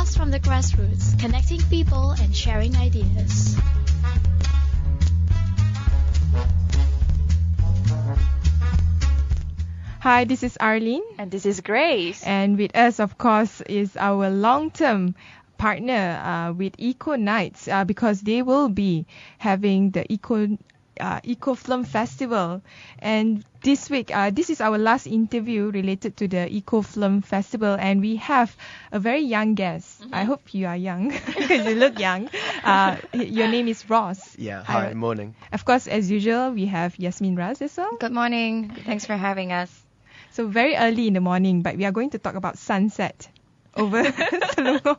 podcast from the grassroots, connecting people and sharing ideas. Hi, this is Arlene. And this is Grace. And with us, of course, is our long-term partner with Ecoknights because they will be having the Eco Film Festival. And this week, this is our last interview related to the Eco Film Festival, and we have a very young guest. I hope you are young because you look young. Your name is Ross. Yeah, hi, morning. Of course, as usual, we have Yasmin Raz as well. Good morning. Thanks for having us. So very early in the morning, but we are going to talk about sunset over Selungo.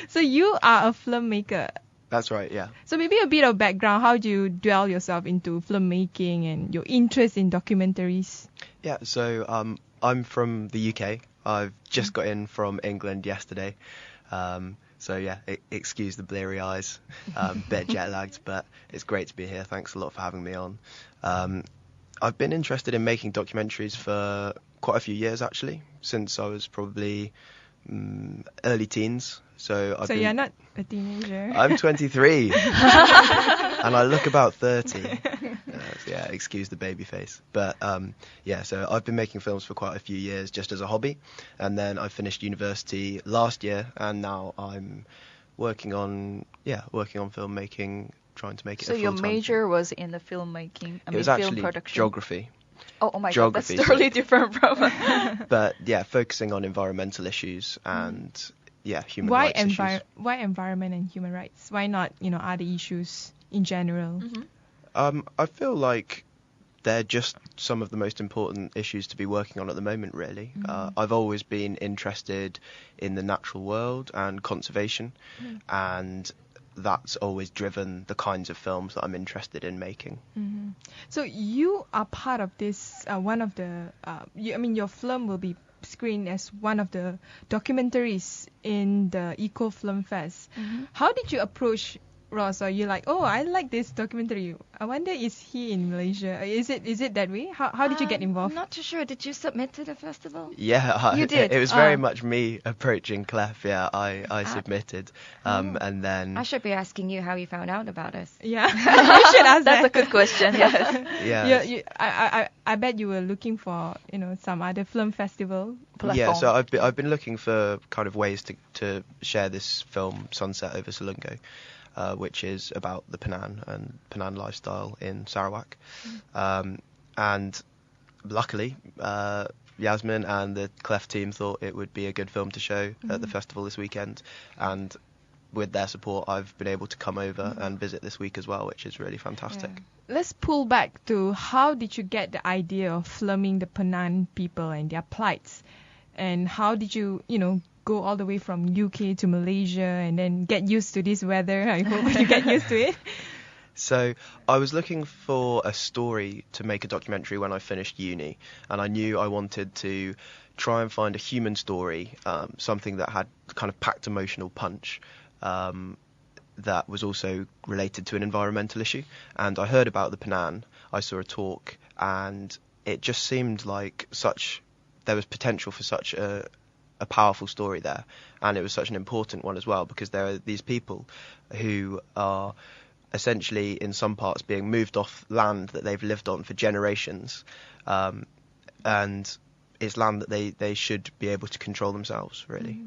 So you are a filmmaker. That's right, yeah. So maybe a bit of background. How do you dwell yourself into filmmaking and your interest in documentaries? Yeah, so I'm from the UK. I've just got in from England yesterday. So yeah, excuse the bleary eyes, bit jet lagged, but it's great to be here. Thanks a lot for having me on. I've been interested in making documentaries for quite a few years actually, since I was probably early teens. So you're not a teenager. I'm 23 and I look about 30. Yeah, excuse the baby face. But yeah, so I've been making films for quite a few years just as a hobby, and then I finished university last year, and now I'm working on filmmaking, trying to make it. So your major was in the filmmaking. It was film actually production. geography. Oh my Geography, God, that's totally different from. But yeah, focusing on environmental issues and human rights issues. Why environment and human rights? Why not other issues in general? I feel like they're just some of the most important issues to be working on at the moment, really. I've always been interested in the natural world and conservation, and that's always driven the kinds of films that I'm interested in making. So you are part of this, one of the, your film will be screened as one of the documentaries in the Eco Film Fest. How did you approach Ross? Are you like, oh, I like this documentary. I wonder, is he in Malaysia? Is it that way? How did you get involved? I'm not too sure. Did you submit to the festival? Yeah, you did. It was very much me approaching Clef. Yeah, I submitted, and then I should be asking you how you found out about us. Yeah, you should ask. That's a good question. Yes. Yeah. I bet you were looking for some other film festival platform. Yeah, so I've been looking for kind of ways to share this film, Sunset over Selungo, which is about the Penang lifestyle in Sarawak. And luckily, Yasmin and the Clef team thought it would be a good film to show at the festival this weekend. And with their support, I've been able to come over and visit this week as well, which is really fantastic. Yeah. Let's pull back to how did you get the idea of filming the Penang people and their plights? And how did you, go all the way from UK to Malaysia and then get used to this weather? I hope you get used to it. So I was looking for a story to make a documentary when I finished uni, and I knew I wanted to try and find a human story, something that had kind of packed emotional punch, that was also related to an environmental issue. And I heard about the Penang, I saw a talk, and it just seemed like there was potential for such a powerful story there, and it was such an important one as well, because there are these people who are essentially in some parts being moved off land that they've lived on for generations, and it's land that they should be able to control themselves, really.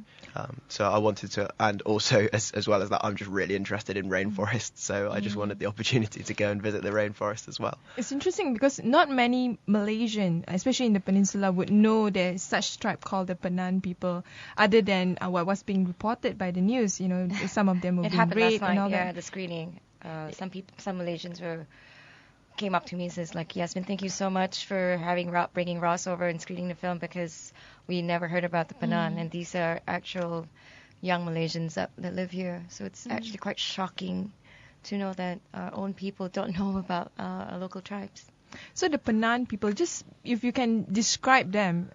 So I wanted to, and also as well as that, I'm just really interested in rainforests, so I just wanted the opportunity to go and visit the rainforest as well. It's interesting because not many Malaysian, especially in the peninsula, would know there's such tribe called the Penang people, other than what was being reported by the news. Some of them were being raped and all that. Yeah, the screening. Some Malaysians came up to me and says, like, Yasmin, thank you so much for bringing Ross over and screening the film, because we never heard about the Penang, and these are actual young Malaysians that live here. So it's actually quite shocking to know that our own people don't know about our local tribes. So the Penang people, just if you can describe them,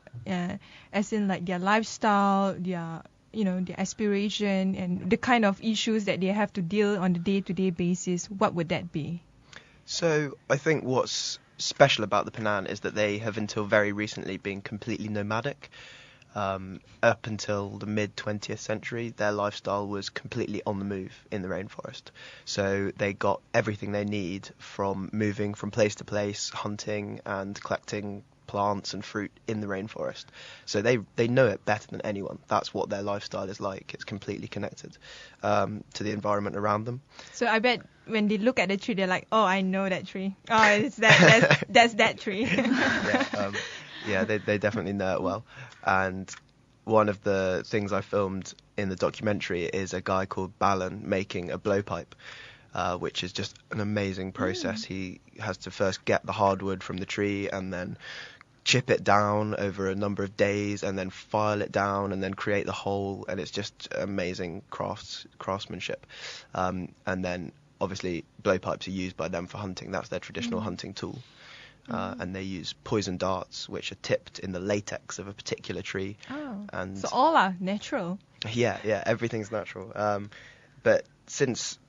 as in like their lifestyle, their aspiration, and the kind of issues that they have to deal on a day-to-day basis, what would that be? So I think what's special about the Penang is that they have until very recently been completely nomadic. Up until the mid 20th century, their lifestyle was completely on the move in the rainforest. So they got everything they need from moving from place to place, hunting and collecting plants and fruit in the rainforest. So they know it better than anyone. That's what their lifestyle is like. It's completely connected to the environment around them. So I bet when they look at the tree, they're like, oh, I know that tree. Oh, it's that's that tree. Yeah, they definitely know it well. And one of the things I filmed in the documentary is a guy called Balan making a blowpipe, which is just an amazing process. He has to first get the hardwood from the tree and then chip it down over a number of days and then file it down and then create the hole, and it's just amazing craftsmanship. And then obviously blowpipes are used by them for hunting. That's their traditional hunting tool. And they use poison darts, which are tipped in the latex of a particular tree. Oh, and so all are natural. Yeah, everything's natural. But since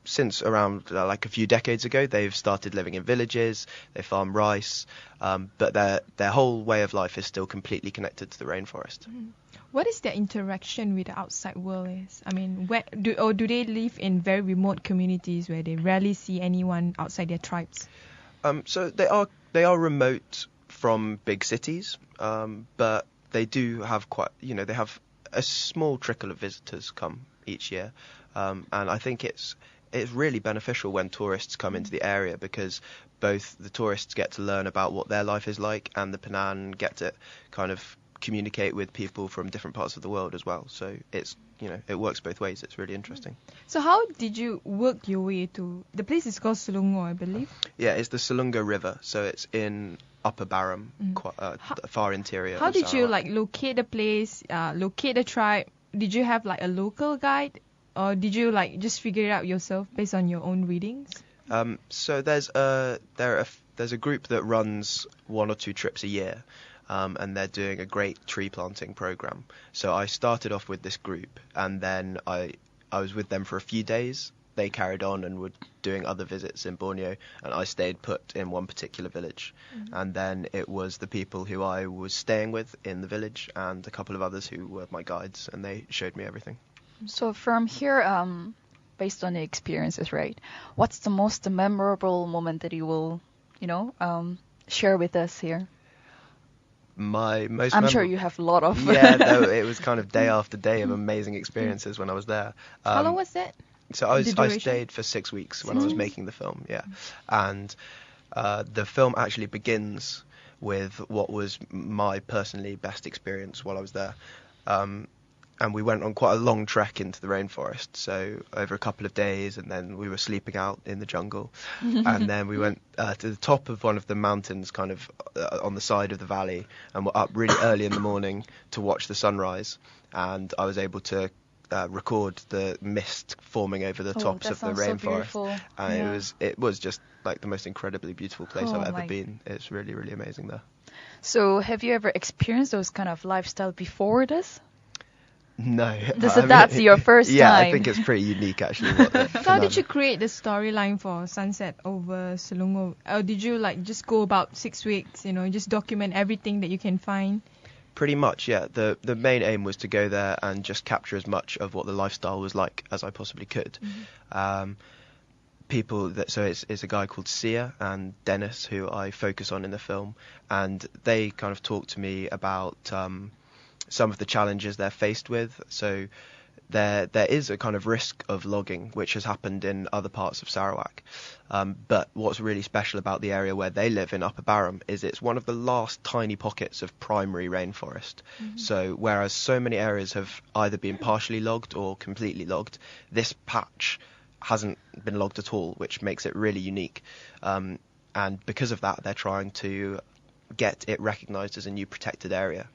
around like a few decades ago, they've started living in villages. They farm rice, but their whole way of life is still completely connected to the rainforest. What is their interaction with the outside world is? I mean, do they live in very remote communities where they rarely see anyone outside their tribes? So they are remote from big cities, but they do have they have a small trickle of visitors come each year, and I think it's really beneficial when tourists come into the area, because both the tourists get to learn about what their life is like, and the Penan get to kind of communicate with people from different parts of the world as well. So it's it works both ways. It's really interesting. So how did you work your way to the place? Is called Selungo, I believe. Yeah, it's the Selungo River, so it's in Upper Baram, quite far interior. How of did you Sarawak. locate the place, locate the tribe? Did you have a local guide, or did you just figure it out yourself based on your own readings? So there's a group that runs 1 or 2 trips a year. And they're doing a great tree planting program. So I started off with this group, and then I was with them for a few days. They carried on and were doing other visits in Borneo, and I stayed put in one particular village. And then it was the people who I was staying with in the village and a couple of others who were my guides, and they showed me everything. So from here, based on the experiences, right, what's the most memorable moment that you will, share with us here? My most I'm sure you have a lot of. Yeah, no, it was kind of day after day of amazing experiences when I was there. How long was that? So I stayed for 6 weeks when I was making the film, and the film actually begins with what was my personally best experience while I was there. And we went on quite a long trek into the rainforest, so over a couple of days, and then we were sleeping out in the jungle. And then we went to the top of one of the mountains, kind of on the side of the valley, and were up really early in the morning to watch the sunrise. And I was able to record the mist forming over the tops of the rainforest. So and it was just like the most incredibly beautiful place I've ever been. It's really, really amazing there. So have you ever experienced those kind of lifestyle before this? No. That's your first time. Yeah, I think it's pretty unique actually. So how did you create the storyline for Sunset over Selungo? Or did you just go about 6 weeks, just document everything that you can find? Pretty much, yeah. The main aim was to go there and just capture as much of what the lifestyle was like as I possibly could. It's a guy called Sia and Dennis who I focus on in the film, and they kind of talk to me about some of the challenges they're faced with. So there is a kind of risk of logging, which has happened in other parts of Sarawak. But what's really special about the area where they live in Upper Baram is it's one of the last tiny pockets of primary rainforest. So whereas so many areas have either been partially logged or completely logged, this patch hasn't been logged at all, which makes it really unique. And because of that, they're trying to get it recognised as a new protected area.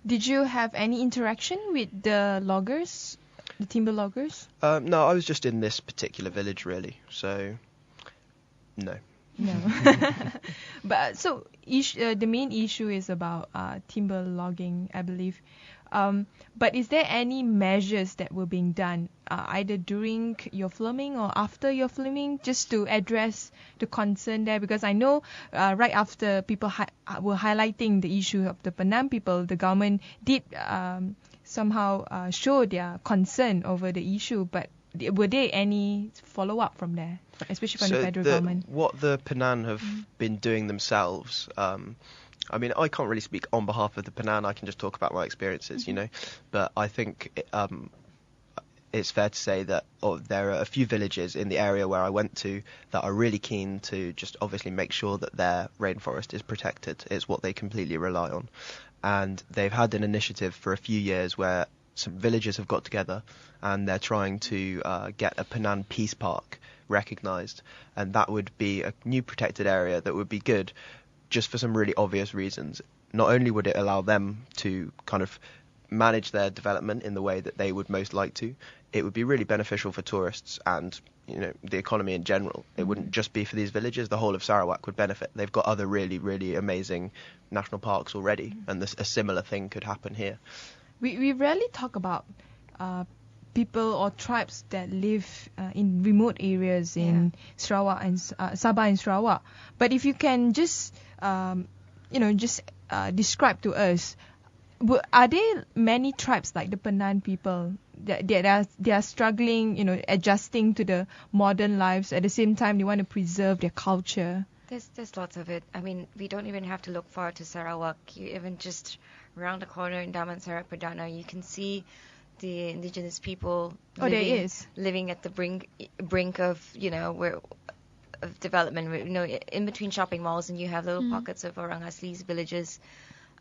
Did you have any interaction with the loggers, the timber loggers? No, I was just in this particular village, really. So, no. No. But so the main issue is about timber logging, I believe. But is there any measures that were being done either during your filming or after your filming just to address the concern there? Because I know right after people were highlighting the issue of the Penang people, the government did somehow show their concern over the issue, but were there any follow-up from there, especially from the federal government? What the Penang have been doing themselves, I mean, I can't really speak on behalf of the Penang. I can just talk about my experiences, you know. But I think it's fair to say that there are a few villages in the area where I went to that are really keen to just obviously make sure that their rainforest is protected. It's what they completely rely on. And they've had an initiative for a few years where some villages have got together and they're trying to get a Penang Peace Park recognised. And that would be a new protected area that would be good just for some really obvious reasons. Not only would it allow them to kind of manage their development in the way that they would most like to, it would be really beneficial for tourists and, you know, the economy in general. It wouldn't just be for these villages. The whole of Sarawak would benefit. They've got other really, really amazing national parks already, and a similar thing could happen here. We rarely talk about people or tribes that live in remote areas in Sarawak and Sabah and Sarawak. But if you can just describe to us, are there many tribes like the Penang people that are struggling, you know, adjusting to the modern lives, at the same time they want to preserve their culture? There's lots of it. I mean, we don't even have to look far to Sarawak. You even just around the corner in Damansara Perdana, you can see the indigenous people living at the brink of, you know, of development, you know, in between shopping malls, and you have little pockets of Orang Asli's villages.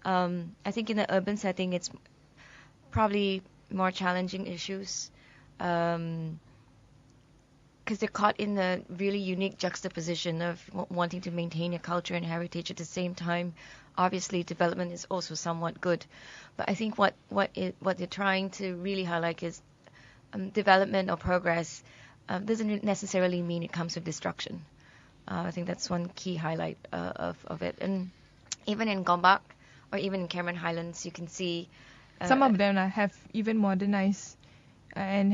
I think in the urban setting, it's probably more challenging issues because they're caught in the really unique juxtaposition of wanting to maintain a culture and heritage at the same time. Obviously, development is also somewhat good, but I think what they're trying to really highlight is development or progress doesn't necessarily mean it comes with destruction. I think that's one key highlight of it. And even in Gombak or even in Cameron Highlands, you can see some of them have even modernized and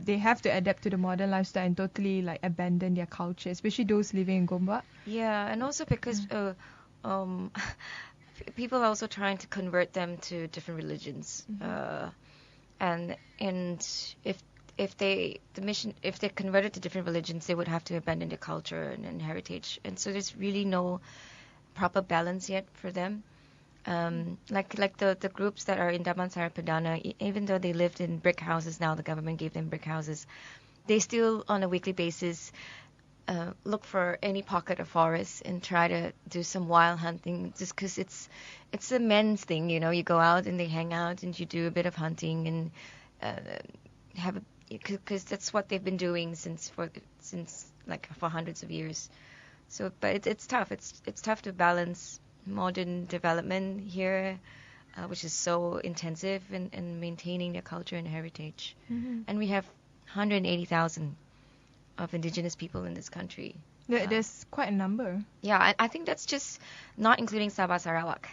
they have to adapt to the modern lifestyle and totally like abandon their culture, especially those living in Gombak. Yeah, and also because people are also trying to convert them to different religions, and if they're converted to different religions, they would have to abandon their culture and heritage, and so there's really no proper balance yet for them. Like the groups that are in Damansara Perdana, even though they lived in brick houses, now the government gave them brick houses, they still on a weekly basis look for any pocket of forest and try to do some wild hunting, just because it's a men's thing, you know. You go out and they hang out and you do a bit of hunting and because that's what they've been doing since for hundreds of years. So, but it's tough. It's tough to balance modern development here, which is so intensive, and maintaining their culture and heritage. And we have 180,000 of indigenous people in this country. There's quite a number. Yeah, I think that's just not including Sabah Sarawak.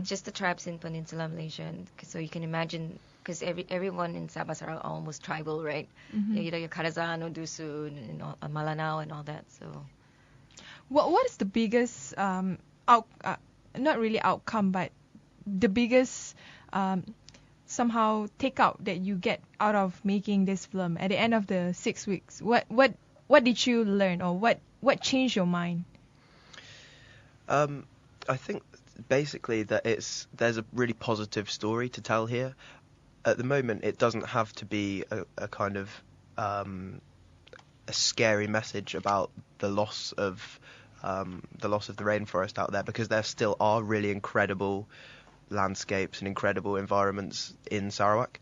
Just the tribes in Peninsular Malaysia. And so you can imagine, because everyone in Sabah Sarawak are almost tribal, right? You know, your Karazan or Dusun and Malanao and all that. So, what is the biggest not really outcome, but the biggest somehow takeout that you get out of making this film at the end of the 6 weeks? What did you learn, or what changed your mind? I think basically that there's a really positive story to tell here. At the moment, it doesn't have to be a kind of a scary message about the loss of the rainforest out there, because there still are really incredible landscapes and incredible environments in Sarawak,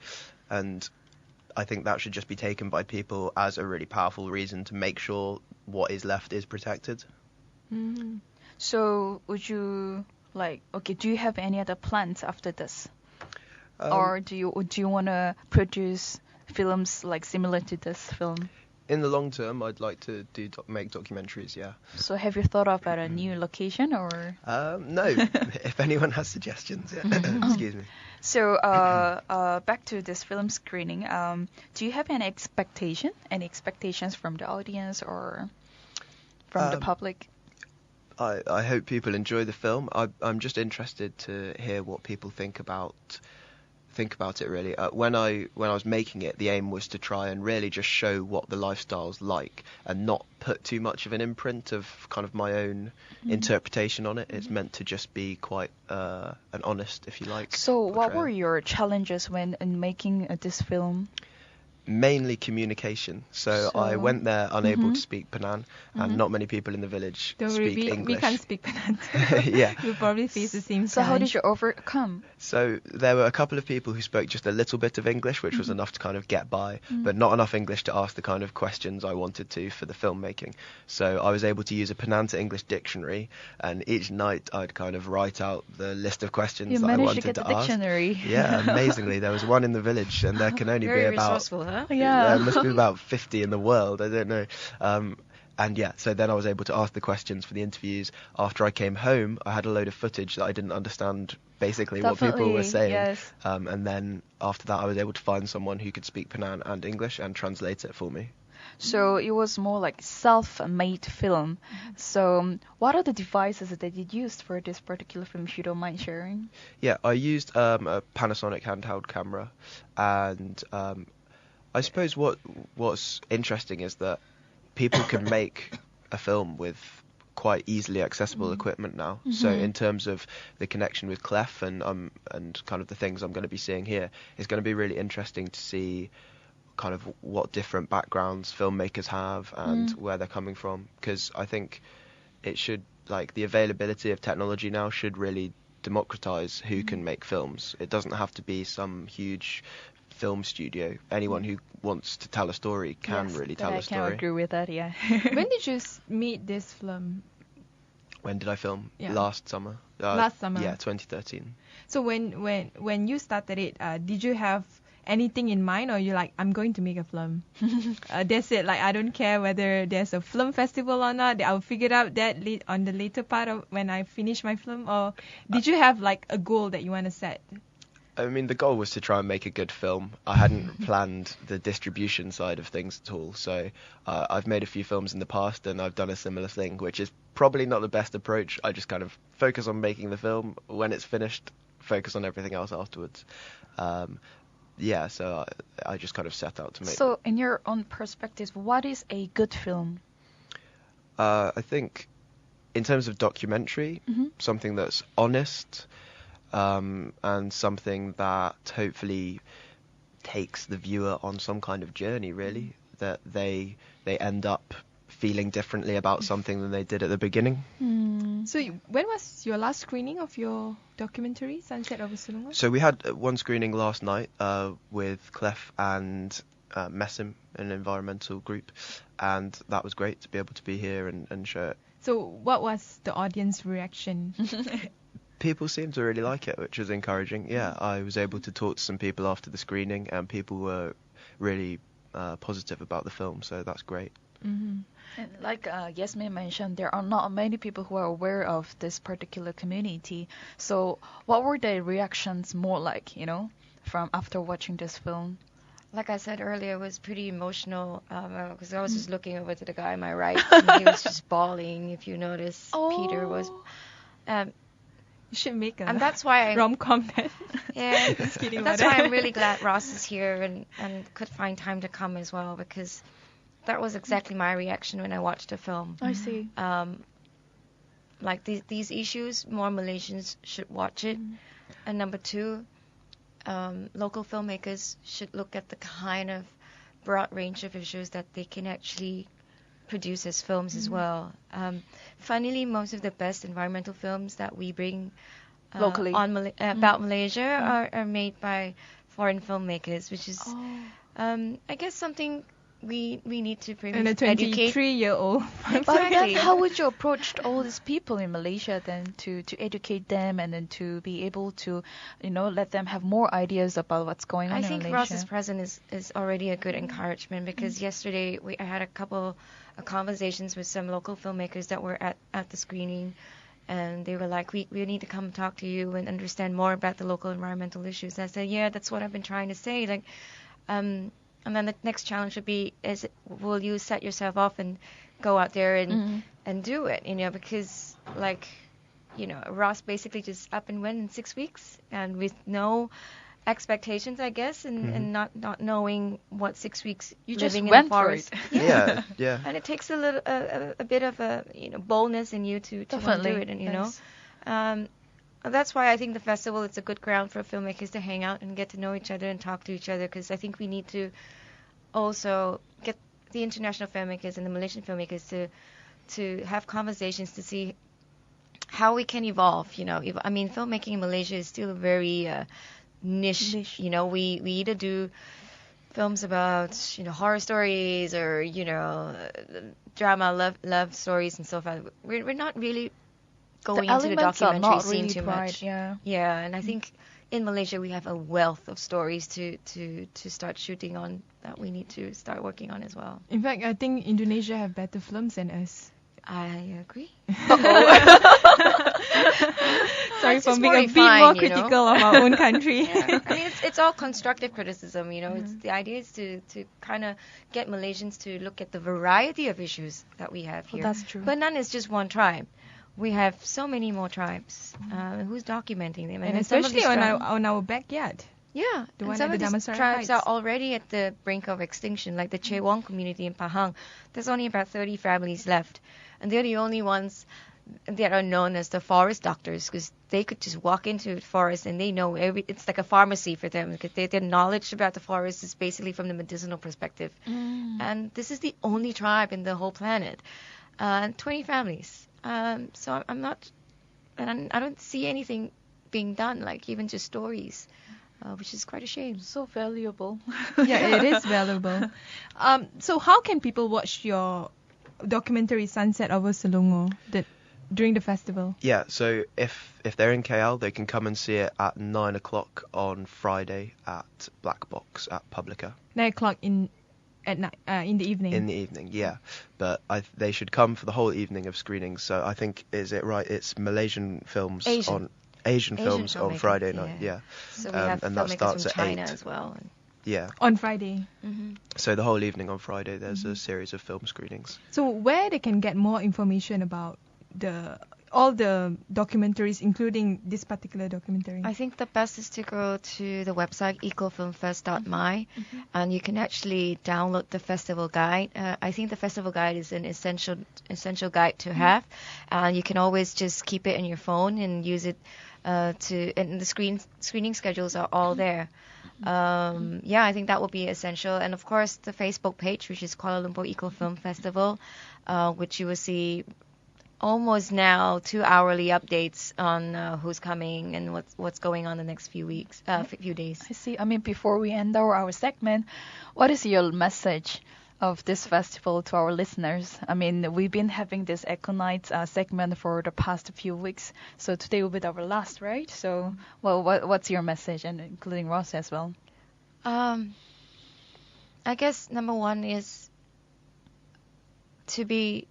and I think that should just be taken by people as a really powerful reason to make sure what is left is protected. So would you do you have any other plans after this? Or do you want to produce films like similar to this film? In the long term, I'd like to make documentaries. Yeah. So have you thought about a new location or? No. If anyone has suggestions, yeah. Excuse me. So back to this film screening. Do you have any expectations from the audience or from the public? I hope people enjoy the film. I'm just interested to hear what people think about it really. When I was making it, the aim was to try and really just show what the lifestyle's like and not put too much of an imprint of kind of my own interpretation on it. It's meant to just be quite an honest, if you like. So what portrayal. were your challenges when in making this film? Mainly communication. So I went there unable to speak Penang, and not many people in the village speak English. We can't speak Penang. Yeah. We'll probably face the same So how challenge. did you overcome? So there were a couple of people who spoke just a little bit of English, which was enough to kind of get by, but not enough English to ask the kind of questions I wanted to for the filmmaking. So I was able to use a Penang to English dictionary, and each night I'd kind of write out the list of questions You that I managed wanted to get to the ask. dictionary. Yeah, amazingly. There was one in the village, and there can only Very be about... resourceful, huh? Yeah. There must be about 50 in the world, I don't know. And yeah, so then I was able to ask the questions for the interviews. After I came home, I had a load of footage that I didn't understand basically what people were Definitely, saying. yes. And then after that, I was able to find someone who could speak Penang and English and translate it for me. So it was more like self-made film. So what are the devices that you used for this particular film, if you don't mind sharing? Yeah, I used a Panasonic handheld camera, and I suppose what's interesting is that people can make a film with quite easily accessible equipment now. So in terms of the connection with Clef and kind of the things I'm going to be seeing here, it's going to be really interesting to see kind of what different backgrounds filmmakers have and where they're coming from, because I think it should, like, the availability of technology now should really democratize who can make films. It doesn't have to be some huge film studio. Anyone who wants to tell a story can really tell a I story. can agree with that, yeah. When did you meet this film? When did I film? Yeah. Last summer. Last summer. Yeah, 2013. So when you started it, did you have anything in mind, or you like, I'm going to make a film? That's it. Like, I don't care whether there's a film festival or not. I'll figure it out that on the later part of when I finish my film. Or did you have like a goal that you want to set? I mean, the goal was to try and make a good film. I hadn't planned the distribution side of things at all. So I've made a few films in the past, and I've done a similar thing, which is probably not the best approach. I just kind of focus on making the film. When it's finished, focus on everything else afterwards. Yeah, so I just kind of set out to make. So in your own perspective, what is a good film? I think in terms of documentary, something that's honest, and something that hopefully takes the viewer on some kind of journey, really, that they end up feeling differently about something than they did at the beginning. So when was your last screening of your documentary, Sunset over Selungo? So we had one screening last night with Clef and Messim, an environmental group, and that was great to be able to be here and show it. So what was the audience reaction? People seemed to really like it, which was encouraging. Yeah, I was able to talk to some people after the screening, and people were really positive about the film, so that's great. And like Yasmin mentioned, there are not many people who are aware of this particular community. So what were the reactions more like, from after watching this film? Like I said earlier, it was pretty emotional because I was just looking over to the guy on my right, and he was just bawling. If you notice, Peter was. You should make a And that's why I rom-com then. Yeah, Just kidding that's about why that. I'm really glad Ross is here and could find time to come as well, because that was exactly my reaction when I watched the film. I see. Like these issues, more Malaysians should watch it. And number two, local filmmakers should look at the kind of broad range of issues that they can actually produce as films as well. Funnily, most of the best environmental films that we bring Locally. on about Malaysia are made by foreign filmmakers, which is I guess something we need to pretty And a much educate. 23-year-old. But then Exactly. how would you approach all these people in Malaysia then to educate them and then to be able to, let them have more ideas about what's going on I in think Malaysia? Ross's presence is already a good encouragement because yesterday I had a couple of conversations with some local filmmakers that were at the screening, and they were like, we need to come talk to you and understand more about the local environmental issues. I said, yeah, that's what I've been trying to say. Like, and then the next challenge would be, will you set yourself off and go out there and do it, because like, Ross basically just up and went in 6 weeks and with no expectations, I guess, and not knowing what 6 weeks You just living went in the for forest. it. Yeah. And it takes a bit of a boldness in you to want to do Definitely. it, and Yes. that's why I think the festival is a good ground for filmmakers to hang out and get to know each other and talk to each other, because I think we need to also get the international filmmakers and the Malaysian filmmakers to have conversations to see how we can evolve. I mean, filmmaking in Malaysia is still a very niche. We either do films about horror stories or drama love stories and so forth. We're not really going into the elements are documentary not scene really too bright, much. yeah. And I think in Malaysia we have a wealth of stories to start shooting on that we need to start working on as well. In fact, I think Indonesia have better films than us. I agree. Sorry It's for just being more a bit refined, more critical of our own country. Yeah. I mean, it's all constructive criticism, It's the idea is to kind of get Malaysians to look at the variety of issues that we have here. that's true. But none is just one tribe. We have so many more tribes. Who's documenting them? And then some of especially these on our backyard. Yeah, The and one some at of the these Damansara tribes are Heights. already at the brink of extinction, like the Chewong community in Pahang. There's only about 30 families left, and they're the only ones that are known as the forest doctors, because they could just walk into the forest and they know it's like a pharmacy for them, because their knowledge about the forest is basically from the medicinal perspective. And this is the only tribe in the whole planet, 20 families. So I'm not, and I don't see anything being done, like even just stories, which is quite a shame. So valuable. Yeah, it is valuable. So how can people watch your documentary Sunset over Selungo during the festival? Yeah, so if they're in KL, they can come and see it at 9 o'clock on Friday at Black Box at Publica. 9 o'clock at night, in the evening. In the evening, yeah. But they should come for the whole evening of screenings. So I think, is it right? It's Malaysian films Asian films on filmmakers, Friday night, yeah. So we have and that filmmakers starts from at China 8. as well. Yeah. On Friday. So the whole evening on Friday, there's a series of film screenings. So where they can get more information about all the documentaries, including this particular documentary? I think the best is to go to the website ecofilmfest.my, and you can actually download the festival guide. I think the festival guide is an essential guide to have, and you can always just keep it in your phone and use it and the screening schedules are all there. I think that will be essential. And of course the Facebook page, which is Kuala Lumpur Eco Film Festival, which you will see almost now 2 hourly updates on who's coming and what's going on the next few weeks, few days. I see. I mean, before we end our segment, what is your message of this festival to our listeners? I mean, we've been having this Ecoknights segment for the past few weeks, so today will be our last, right? So, well, what's your message, and including Ross as well? I guess number one is to be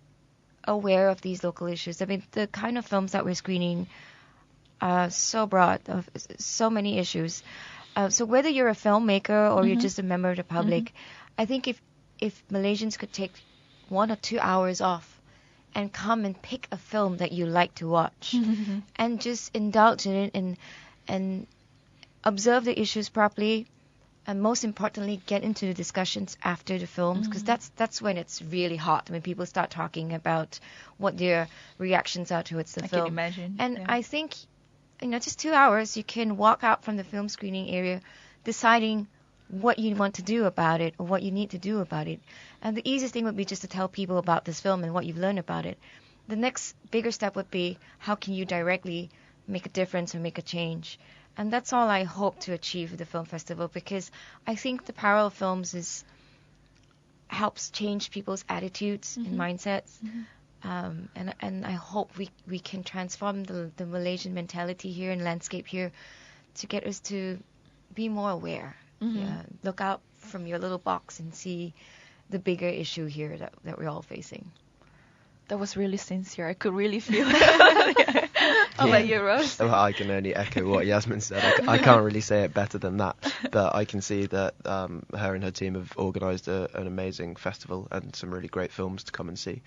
aware of these local issues. I mean, the kind of films that we're screening are so broad, of so many issues. So whether you're a filmmaker or you're just a member of the public, I think if Malaysians could take 1 or 2 hours off and come and pick a film that you like to watch and just indulge in it and observe the issues properly, and most importantly, get into the discussions after the films, because that's when it's really hot, when people start talking about what their reactions are towards the film. I can imagine. And I think, just 2 hours, you can walk out from the film screening area deciding what you want to do about it or what you need to do about it. And the easiest thing would be just to tell people about this film and what you've learned about it. The next bigger step would be, how can you directly make a difference or make a change? And that's all I hope to achieve with the film festival, because I think the parallel films is helps change people's attitudes and mindsets. And I hope we can transform the Malaysian mentality here and landscape here to get us to be more aware. Yeah, look out from your little box and see the bigger issue here that we're all facing. That was really sincere. I could really feel it. How about you, Rose? Well, I can only echo what Yasmin said. I can't really say it better than that. But I can see that her and her team have organised an amazing festival and some really great films to come and see.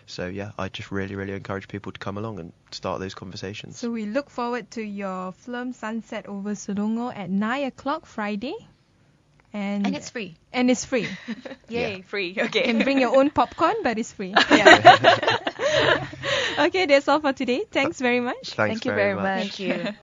So yeah, I just really, really encourage people to come along and start those conversations. So we look forward to your film Sunset over Selungo at 9 o'clock Friday. And it's free. And it's free. Yay, free. Okay. You can bring your own popcorn, but it's free. Okay, that's all for today. Thanks very much. Thanks Thank you very much. much. Thank you.